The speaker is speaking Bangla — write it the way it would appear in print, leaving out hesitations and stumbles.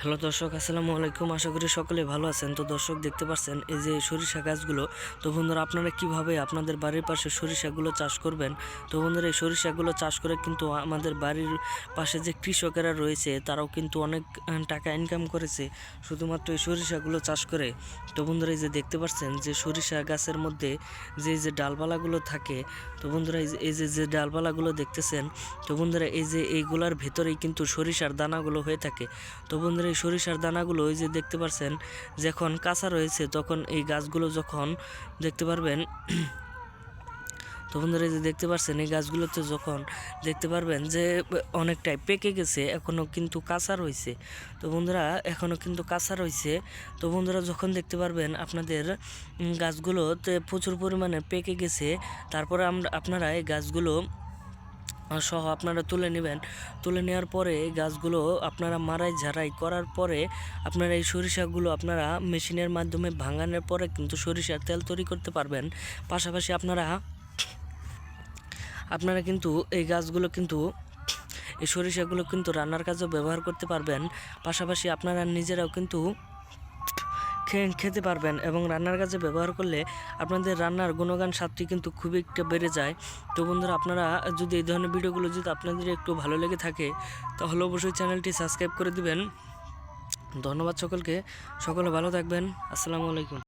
হ্যালো দর্শক, আসসালামু আলাইকুম। আশা করি সকলে ভালো আছেন। তো দর্শক, দেখতে পাচ্ছেন এই যে সরিষা গাছগুলো। তো বন্ধুরা, আপনারা কিভাবে আপনাদের বাড়ির পাশে সরিষাগুলো চাষ করবেন। তো বন্ধুরা, এই সরিষাগুলো চাষ করে কিন্তু আমাদের বাড়ির পাশে যে কৃষকেরা রয়েছে তারাও কিন্তু অনেক টাকা ইনকাম করেছে শুধুমাত্র এই সরিষাগুলো চাষ করে। তো বন্ধুরা, এই যে দেখতে পাচ্ছেন যে সরিষা গাছের মধ্যে যে ডালপালাগুলো থাকে। তো বন্ধুরা, এই যে ডালপালাগুলো দেখতেছেন। তো বন্ধুরা, এই যে এইগুলার ভেতরেই কিন্তু সরিষার দানাগুলো হয়ে থাকে। তো বন্ধুরা, এই সরিষার দানাগুলো ওই যে দেখতে পাচ্ছেন যখন কাঁচা রয়েছে তখন এই গাছগুলো যখন দেখতে পারবেন। তো বন্ধুরা, এই যে দেখতে পাচ্ছেন এই গাছগুলোতে যখন দেখতে পারবেন যে অনেকটাই পেকে গেছে, এখনও কিন্তু কাঁচা রয়েছে। তো বন্ধুরা, এখনও কিন্তু কাঁচা রয়েছে। তো বন্ধুরা, যখন দেখতে পারবেন আপনাদের গাছগুলোতে প্রচুর পরিমাণে পেকে গেছে, তারপরে আপনারা এই গাছগুলো সহ আপনারা তুলে নেবেন। তুলে নেওয়ার পরে এই গাছগুলো আপনারা মাড়াই ঝাড়াই করার পরে আপনারা এই সরিষাগুলো আপনারা মেশিনের মাধ্যমে ভাঙানোর পরে কিন্তু সরিষার তেল তৈরি করতে পারবেন। পাশাপাশি আপনারা কিন্তু এই গাছগুলো কিন্তু এই সরিষাগুলো কিন্তু রান্নার কাজেও ব্যবহার করতে পারবেন। পাশাপাশি আপনারা নিজেরাও কিন্তু খেতে পারবেন এবং রান্নার কাজে ব্যবহার করলে আপনাদের রান্নার গুণগান স্বাদটি কিন্তু খুবই একটা বেড়ে যায়। তো বন্ধুরা, আপনারা যদি এই ধরনের ভিডিওগুলো যদি আপনাদের একটু ভালো লেগে থাকে তাহলে অবশ্যই চ্যানেলটি সাবস্ক্রাইব করে দিবেন। ধন্যবাদ সকলকে। সকলে ভালো থাকবেন। আসসালামু আলাইকুম।